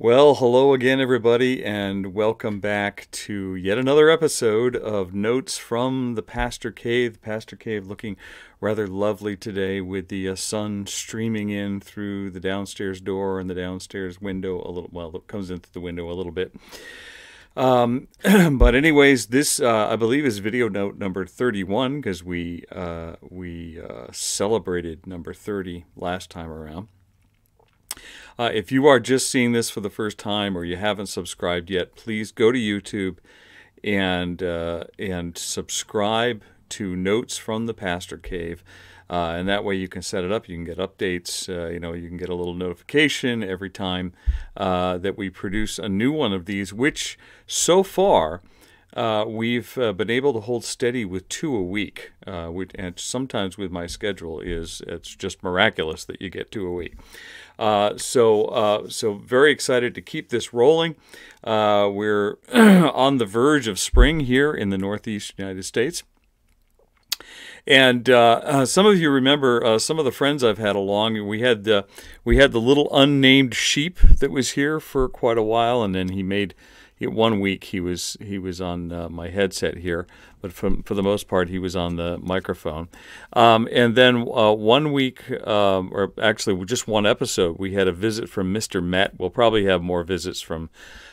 Well, hello again, everybody, and welcome back to yet another episode of Notes from the Pastor Cave. The Pastor Cave looking rather lovely today with the sun streaming in through the downstairs door and the downstairs window a little. Well, it comes into the window a little bit. But anyways, this I believe is video note number 31 because we celebrated number 30 last time around. If you are just seeing this for the first time or you haven't subscribed yet, please go to YouTube and subscribe to Notes from the Pastor Cave. And that way you can set it up. You can get updates. You can get a little notification every time that we produce a new one of these, which so far we've been able to hold steady with 2 a week. And sometimes with my schedule it's just miraculous that you get 2 a week. So very excited to keep this rolling. We're on the verge of spring here in the Northeast United States. And some of you remember some of the friends I've had along. We had the little unnamed sheep that was here for quite a while, and then one week he was on my headset here, but for the most part he was on the microphone. And then 1 week, or actually just one episode, we had a visit from Mr. Met. We'll probably have more visits from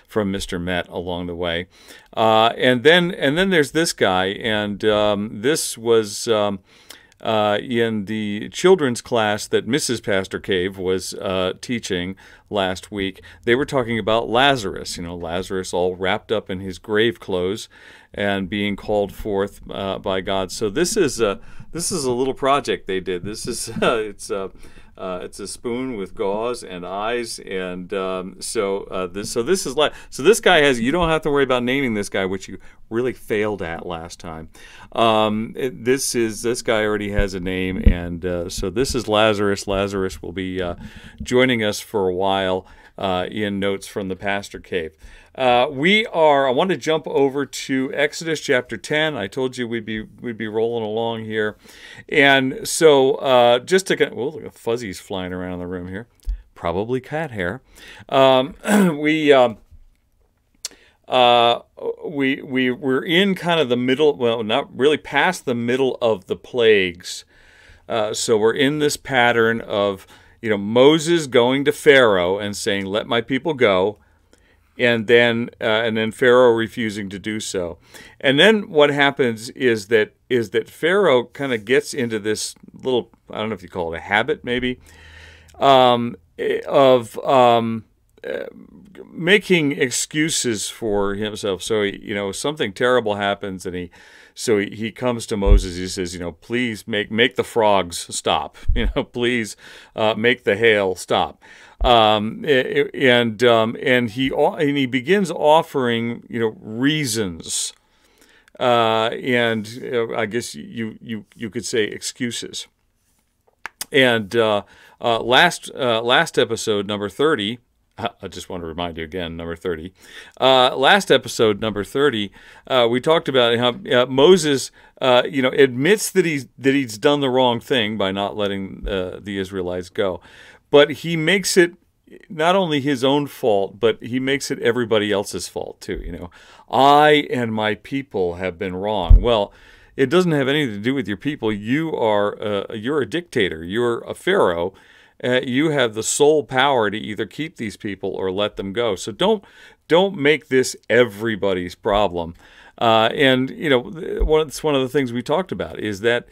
Mr. Met along the way. And then there's this guy, and this was in the children's class that Mrs. Pastor Cave was teaching last week. They were talking about Lazarus, Lazarus all wrapped up in his grave clothes and being called forth by God. So this is a little project they did. This is it's a spoon with gauze and eyes, and this guy has. You don't have to worry about naming this guy, which you really failed at last time. This guy already has a name, and so this is Lazarus. Lazarus will be joining us for a while in Notes from the Pastor Cave. I want to jump over to Exodus chapter 10. I told you we'd be rolling along here, and so just to look at fuzzies flying around in the room here, probably cat hair. We're in kind of the middle. Well, not really past the middle of the plagues. So we're in this pattern of Moses going to Pharaoh and saying, "Let my people go." And then Pharaoh refusing to do so. And then what happens is that Pharaoh kind of gets into this little, I don't know if you call it a habit maybe, of making excuses for himself. So something terrible happens, and he comes to Moses. He says, please make the frogs stop. Please make the hail stop. And he begins offering reasons, and I guess you could say excuses. And last episode, number 30. I just want to remind you again, number 30. Last episode, number 30, we talked about how Moses, admits that he's done the wrong thing by not letting the Israelites go, but he makes it not only his own fault, but he makes it everybody else's fault too. I and my people have been wrong. Well, it doesn't have anything to do with your people. You're a dictator. You're a Pharaoh. You have the sole power to either keep these people or let them go. So don't make this everybody's problem. And it's one of the things we talked about is that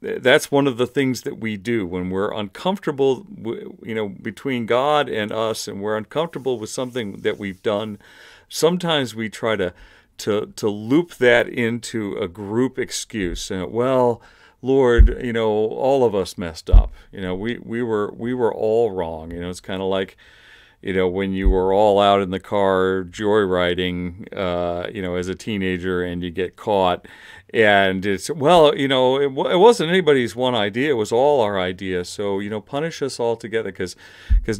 that's one of the things that we do when we're uncomfortable, between God and us, and we're uncomfortable with something that we've done. Sometimes we try to loop that into a group excuse. And well, Lord, all of us messed up. We were all wrong. It's kind of like, when you were all out in the car joyriding, as a teenager, and you get caught, and it's, it wasn't anybody's one idea. It was all our idea. So, punish us all together, because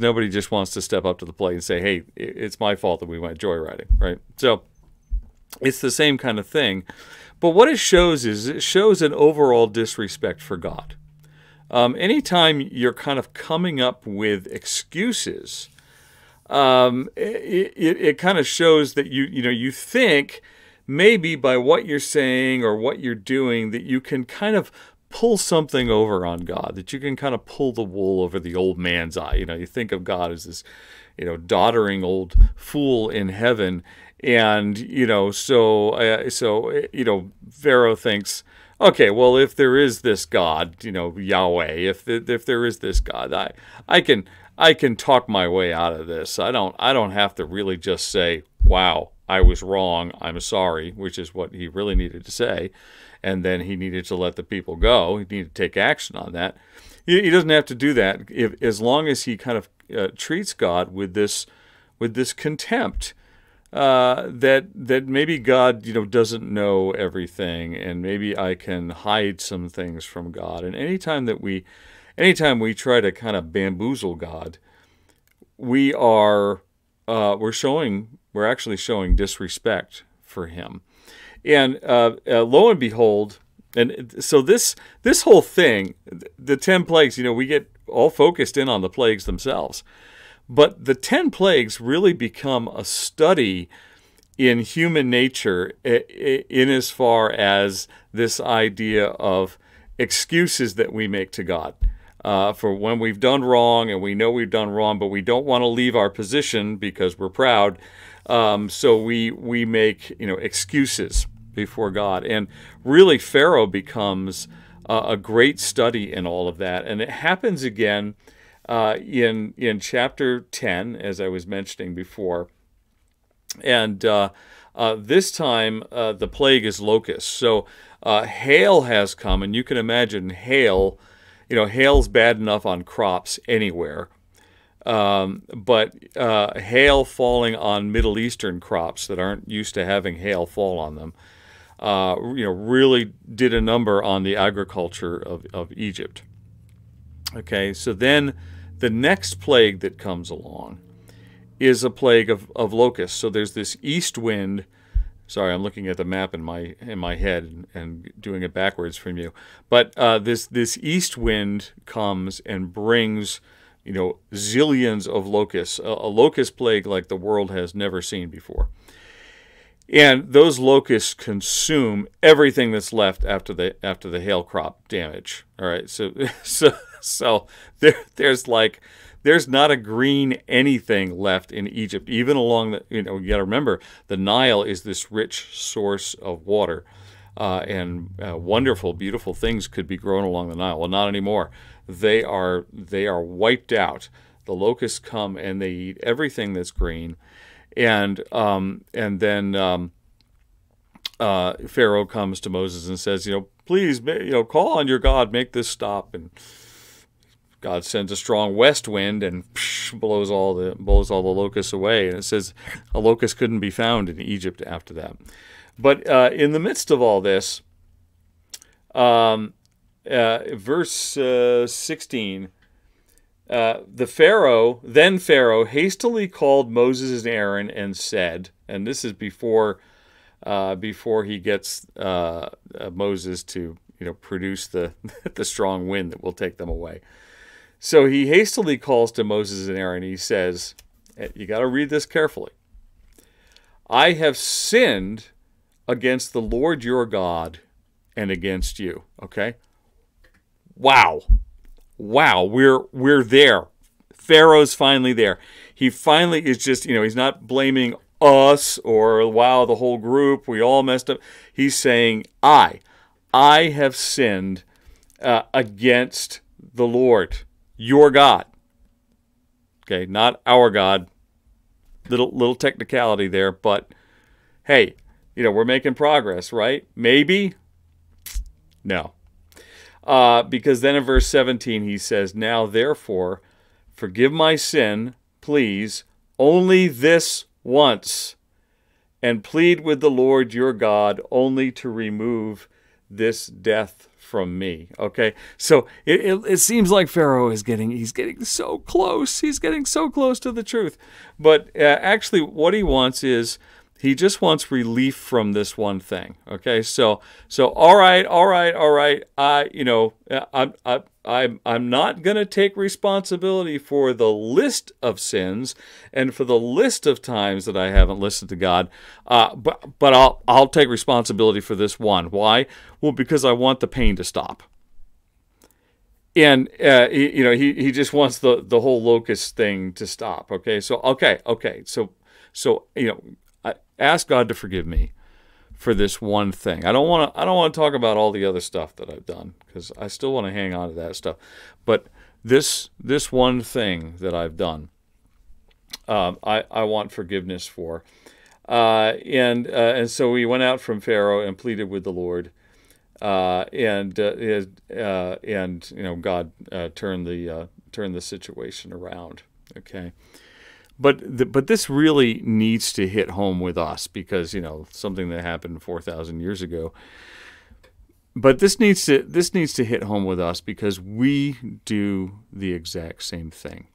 nobody just wants to step up to the plate and say, hey, it's my fault that we went joyriding, right? So it's the same kind of thing. But what it shows is an overall disrespect for God. Anytime you're kind of coming up with excuses, it kind of shows that you think maybe by what you're saying or what you're doing that you can kind of pull something over on God, that you can kind of pull the wool over the old man's eye. You think of God as this, doddering old fool in heaven. And, so Pharaoh thinks, okay, well, if there is this God, Yahweh, if there is this God, I can talk my way out of this. I don't have to really just say, wow, I was wrong, I'm sorry, which is what he really needed to say. And then he needed to let the people go. He needed to take action on that. He doesn't have to do that as long as he kind of treats God with this contempt. That maybe God, doesn't know everything, and maybe I can hide some things from God. And anytime we try to kind of bamboozle God, we're actually showing disrespect for Him. And lo and behold, and so this whole thing, the 10 plagues, we get all focused in on the plagues themselves. But the 10 plagues really become a study in human nature in as far as this idea of excuses that we make to God for when we've done wrong, and we know we've done wrong, but we don't want to leave our position because we're proud. So we make excuses before God. And really Pharaoh becomes a great study in all of that. And it happens again in chapter 10, as I was mentioning before. And this time the plague is locusts. So hail has come, and you can imagine hail. Hail's bad enough on crops anywhere. But hail falling on Middle Eastern crops that aren't used to having hail fall on them, really did a number on the agriculture of Egypt. Okay, so then the next plague that comes along is a plague of locusts. So there's this east wind. Sorry, I'm looking at the map in my head and doing it backwards from you. But this east wind comes and brings zillions of locusts, a locust plague like the world has never seen before. And those locusts consume everything that's left after the hail crop damage. All right, so there's not a green anything left in Egypt, even along the, you got to remember, the Nile is this rich source of water, and wonderful, beautiful things could be grown along the Nile. Well, not anymore. They are wiped out. The locusts come and they eat everything that's green, and then Pharaoh comes to Moses and says, please, call on your God, make this stop. And God sends a strong west wind and blows all the locusts away. And it says a locust couldn't be found in Egypt after that. But in the midst of all this, verse 16, then Pharaoh hastily called Moses and Aaron and said, and this is before he gets Moses to produce the the strong wind that will take them away. So he hastily calls to Moses and Aaron. He says, you got to read this carefully. I have sinned against the Lord your God and against you. Okay? Wow, we're there. Pharaoh's finally there. He finally is just, he's not blaming us or, wow, the whole group, we all messed up. He's saying, I have sinned against the Lord, your God. Okay, not our God. Little technicality there, but hey, we're making progress, right? Maybe? No. Because then in verse 17 he says, now therefore, forgive my sin, please, only this once, and plead with the Lord your God only to remove this death from me. Okay, so it seems like Pharaoh he's getting so close. He's getting so close to the truth. But actually what he wants is He just wants relief from this one thing. Okay, so all right. I'm not going to take responsibility for the list of sins and for the list of times that I haven't listened to God. But I'll take responsibility for this one. Why? Well, because I want the pain to stop. And he just wants the whole locust thing to stop. Okay, so I ask God to forgive me for this one thing. I don't want to talk about all the other stuff that I've done, because I still want to hang on to that stuff. But this one thing that I've done, I want forgiveness for. And so we went out from Pharaoh and pleaded with the Lord. God turned the situation around. Okay. But this really needs to hit home with us, because something that happened 4,000 years ago. But this needs to hit home with us, because we do the exact same thing.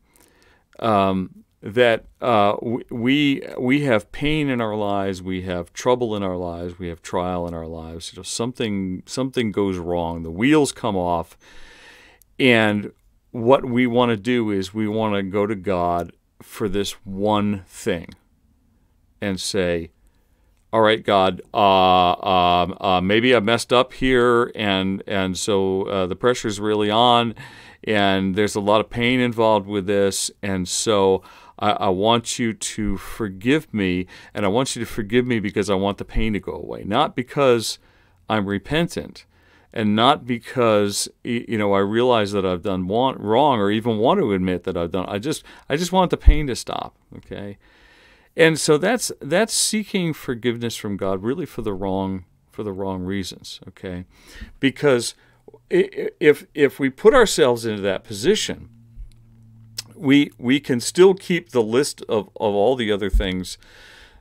We have pain in our lives, we have trouble in our lives, we have trial in our lives. Something goes wrong, the wheels come off, and what we want to do is we want to go to God for this one thing and say, all right, God, maybe I messed up here, and so the pressure's really on, and there's a lot of pain involved with this, and so I want you to forgive me, and I want you to forgive me because I want the pain to go away, not because I'm repentant, and not because I realize that I've done wrong, or even want to admit that I've done. I just want the pain to stop. Okay, and so that's seeking forgiveness from God, really for the wrong reasons. Okay, because if we put ourselves into that position, we can still keep the list of all the other things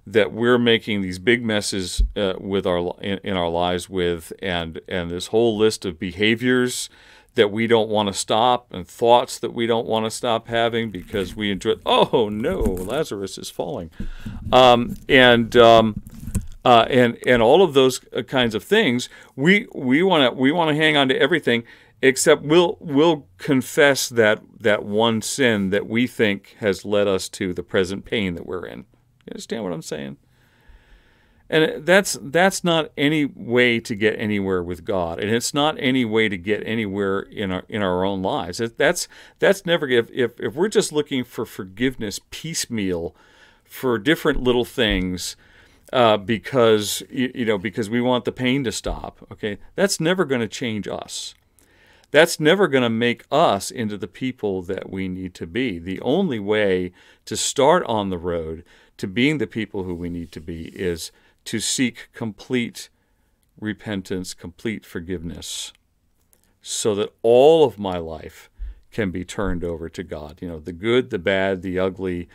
that we're making these big messes with in our lives with, and this whole list of behaviors that we don't want to stop, and thoughts that we don't want to stop having because we enjoy. Oh no, Lazarus is falling, and all of those kinds of things. We want to hang on to everything, except we'll confess that one sin that we think has led us to the present pain that we're in. You understand what I'm saying? And that's not any way to get anywhere with God, and it's not any way to get anywhere in our own lives. That's never if we're just looking for forgiveness piecemeal for different little things, because we want the pain to stop. Okay, that's never going to change us. That's never going to make us into the people that we need to be. The only way to start on the road to being the people who we need to be is to seek complete repentance, complete forgiveness, so that all of my life can be turned over to God. The good, the bad, the ugly,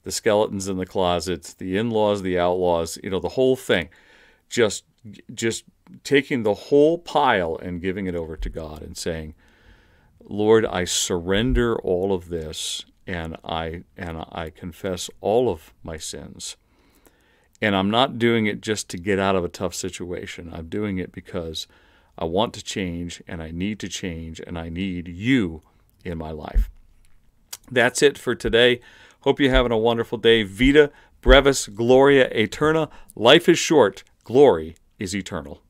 the skeletons in the closet, the in-laws, the outlaws, the whole thing. Just taking the whole pile and giving it over to God and saying, Lord, I surrender all of this, and I confess all of my sins. And I'm not doing it just to get out of a tough situation. I'm doing it because I want to change, and I need to change, and I need you in my life. That's it for today. Hope you're having a wonderful day. Vita brevis gloria aeterna. Life is short. Glory is eternal.